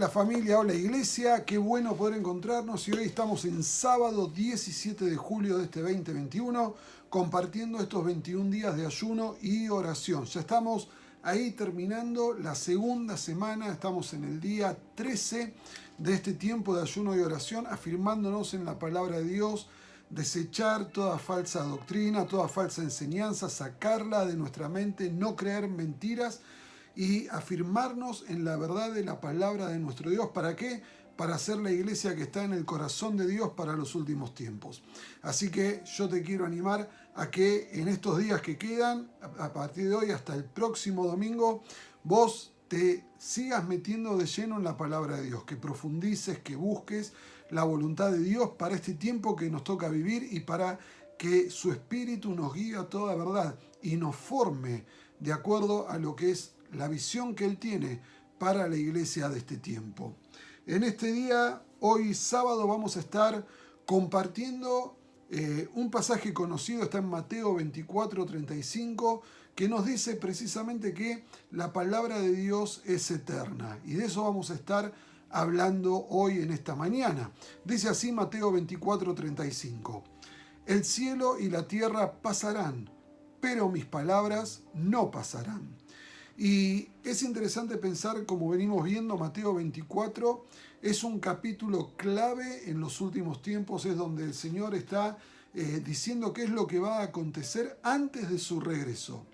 Hola familia, hola iglesia, qué bueno poder encontrarnos y hoy estamos en sábado 17 de julio de este 2021 compartiendo estos 21 días de ayuno y oración. Ya estamos ahí terminando la segunda semana, estamos en el día 13 de este tiempo de ayuno y oración, afirmándonos en la palabra de Dios, desechar toda falsa doctrina, toda falsa enseñanza, sacarla de nuestra mente, no creer mentiras y afirmarnos en la verdad de la palabra de nuestro Dios. ¿Para qué? Para ser la iglesia que está en el corazón de Dios para los últimos tiempos. Así que yo te quiero animar a que en estos días que quedan, a partir de hoy hasta el próximo domingo, vos te sigas metiendo de lleno en la palabra de Dios, que profundices, que busques la voluntad de Dios para este tiempo que nos toca vivir y para que su Espíritu nos guíe a toda verdad y nos forme de acuerdo a lo que es la visión que Él tiene para la iglesia de este tiempo. En este día, hoy sábado, vamos a estar compartiendo un pasaje conocido, está en Mateo 24:35, que nos dice precisamente que la palabra de Dios es eterna. Y de eso vamos a estar hablando hoy en esta mañana. Dice así Mateo 24:35. El cielo y la tierra pasarán, pero mis palabras no pasarán. Y es interesante pensar, como venimos viendo, Mateo 24 es un capítulo clave en los últimos tiempos, es donde el Señor está diciendo qué es lo que va a acontecer antes de su regreso.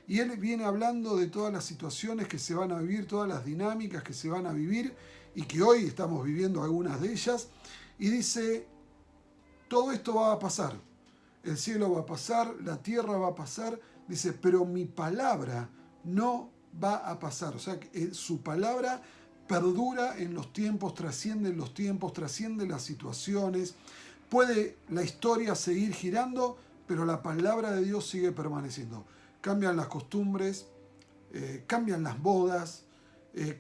Y Él viene hablando de todas las situaciones que se van a vivir, todas las dinámicas que se van a vivir y que hoy estamos viviendo algunas de ellas. Y dice, todo esto va a pasar, el cielo va a pasar, la tierra va a pasar, dice, pero mi palabra no va a pasar. O sea, que su palabra perdura en los tiempos, trasciende las situaciones. Puede la historia seguir girando, pero la palabra de Dios sigue permaneciendo. Cambian las costumbres, cambian las modas,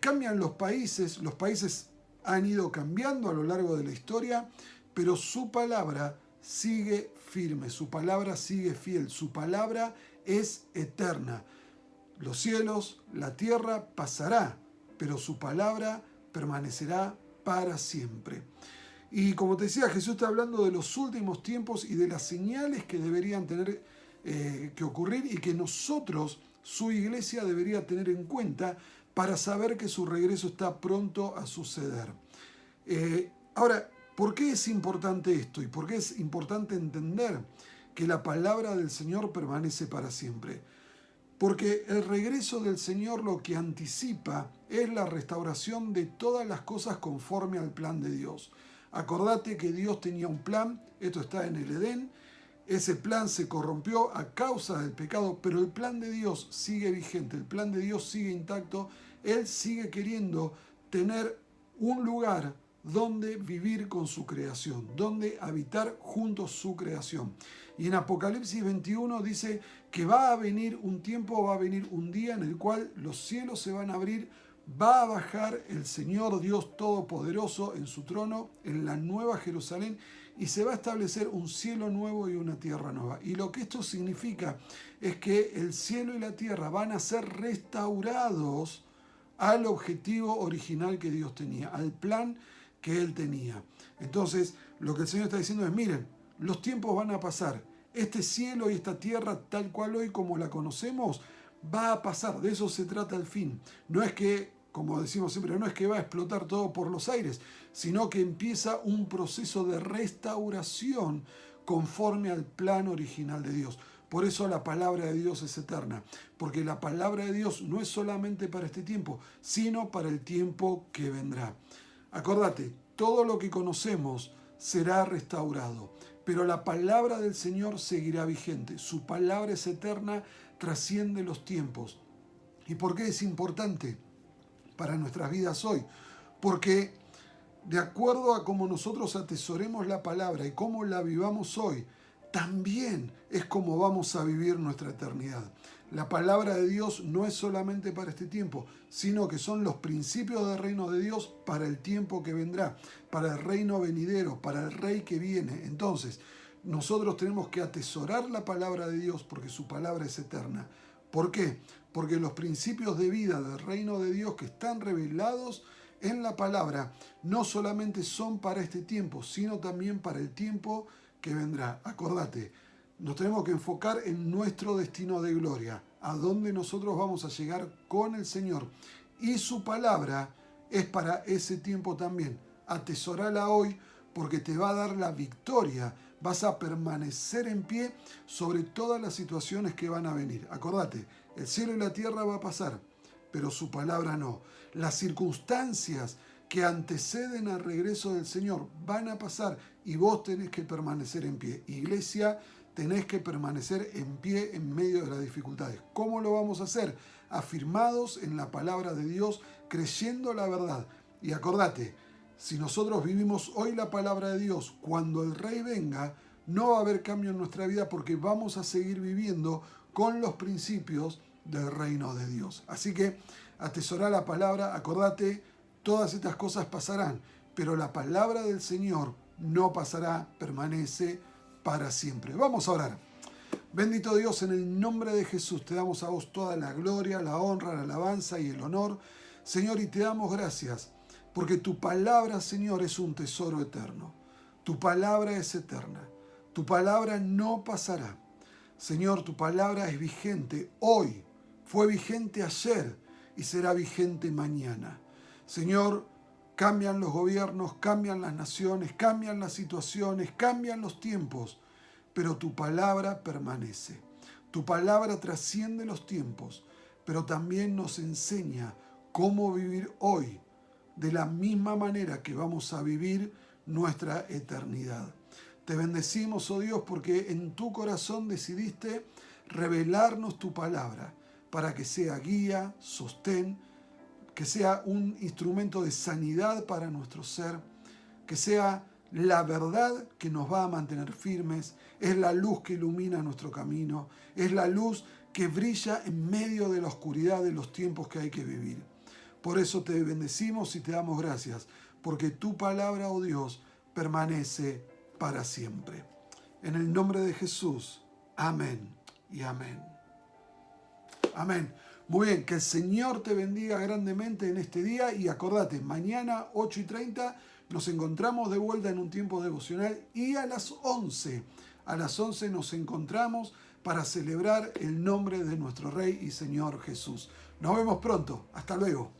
cambian los países. Los países han ido cambiando a lo largo de la historia, pero su palabra sigue firme, su palabra sigue fiel, su palabra es eterna. Los cielos, la tierra pasará, pero su palabra permanecerá para siempre. Y como te decía, Jesús está hablando de los últimos tiempos y de las señales que deberían tener que ocurrir y que nosotros, su iglesia, debería tener en cuenta para saber que su regreso está pronto a suceder. Ahora, ¿por qué es importante esto? ¿Y por qué es importante entender que la palabra del Señor permanece para siempre? Porque el regreso del Señor lo que anticipa es la restauración de todas las cosas conforme al plan de Dios. Acordate que Dios tenía un plan, esto está en el Edén, ese plan se corrompió a causa del pecado, pero el plan de Dios sigue vigente, el plan de Dios sigue intacto, Él sigue queriendo tener un lugar donde vivir con su creación, donde habitar junto a su creación. Y en Apocalipsis 21 dice que va a venir un tiempo, va a venir un día en el cual los cielos se van a abrir, va a bajar el Señor Dios Todopoderoso en su trono, en la nueva Jerusalén, y se va a establecer un cielo nuevo y una tierra nueva. Y lo que esto significa es que el cielo y la tierra van a ser restaurados al objetivo original que Dios tenía, al plan que Él tenía. Entonces, lo que el Señor está diciendo es, miren, los tiempos van a pasar. Este cielo y esta tierra, tal cual hoy como la conocemos, va a pasar. De eso se trata el fin. No es que, como decimos siempre, no es que va a explotar todo por los aires, sino que empieza un proceso de restauración conforme al plan original de Dios. Por eso la palabra de Dios es eterna, porque la palabra de Dios no es solamente para este tiempo, sino para el tiempo que vendrá. Acordate, todo lo que conocemos será restaurado, pero la palabra del Señor seguirá vigente. Su palabra es eterna, trasciende los tiempos. ¿Y por qué es importante para nuestras vidas hoy? Porque de acuerdo a cómo nosotros atesoremos la palabra y cómo la vivamos hoy, también es como vamos a vivir nuestra eternidad. La palabra de Dios no es solamente para este tiempo, sino que son los principios del reino de Dios para el tiempo que vendrá, para el reino venidero, para el rey que viene. Entonces, nosotros tenemos que atesorar la palabra de Dios porque su palabra es eterna. ¿Por qué? Porque los principios de vida del reino de Dios que están revelados en la palabra no solamente son para este tiempo, sino también para el tiempo que vendrá. Acordate, nos tenemos que enfocar en nuestro destino de gloria, a donde nosotros vamos a llegar con el Señor. Y su palabra es para ese tiempo también. Atesorala hoy porque te va a dar la victoria. Vas a permanecer en pie sobre todas las situaciones que van a venir. Acordate, el cielo y la tierra va a pasar, pero su palabra no. Las circunstancias que anteceden al regreso del Señor van a pasar y vos tenés que permanecer en pie. Iglesia, tenés que permanecer en pie en medio de las dificultades. ¿Cómo lo vamos a hacer? Afirmados en la palabra de Dios, creyendo la verdad. Y acordate, si nosotros vivimos hoy la palabra de Dios, cuando el Rey venga, no va a haber cambio en nuestra vida porque vamos a seguir viviendo con los principios del reino de Dios. Así que atesorá la palabra, acordate, todas estas cosas pasarán, pero la palabra del Señor no pasará, permanece para siempre. Vamos a orar. Bendito Dios, en el nombre de Jesús te damos a vos toda la gloria, la honra, la alabanza y el honor, Señor, y te damos gracias, porque tu palabra, Señor, es un tesoro eterno. Tu palabra es eterna. Tu palabra no pasará. Señor, tu palabra es vigente hoy, fue vigente ayer y será vigente mañana. Señor, cambian los gobiernos, cambian las naciones, cambian las situaciones, cambian los tiempos, pero tu palabra permanece. Tu palabra trasciende los tiempos, pero también nos enseña cómo vivir hoy, de la misma manera que vamos a vivir nuestra eternidad. Te bendecimos, oh Dios, porque en tu corazón decidiste revelarnos tu palabra para que sea guía, sostén, que sea un instrumento de sanidad para nuestro ser, que sea la verdad que nos va a mantener firmes, es la luz que ilumina nuestro camino, es la luz que brilla en medio de la oscuridad de los tiempos que hay que vivir. Por eso te bendecimos y te damos gracias, porque tu palabra, oh Dios, permanece para siempre. En el nombre de Jesús, amén y amén. Amén. Muy bien, que el Señor te bendiga grandemente en este día y acordate, mañana 8:30 nos encontramos de vuelta en un tiempo devocional y a las 11 nos encontramos para celebrar el nombre de nuestro Rey y Señor Jesús. Nos vemos pronto. Hasta luego.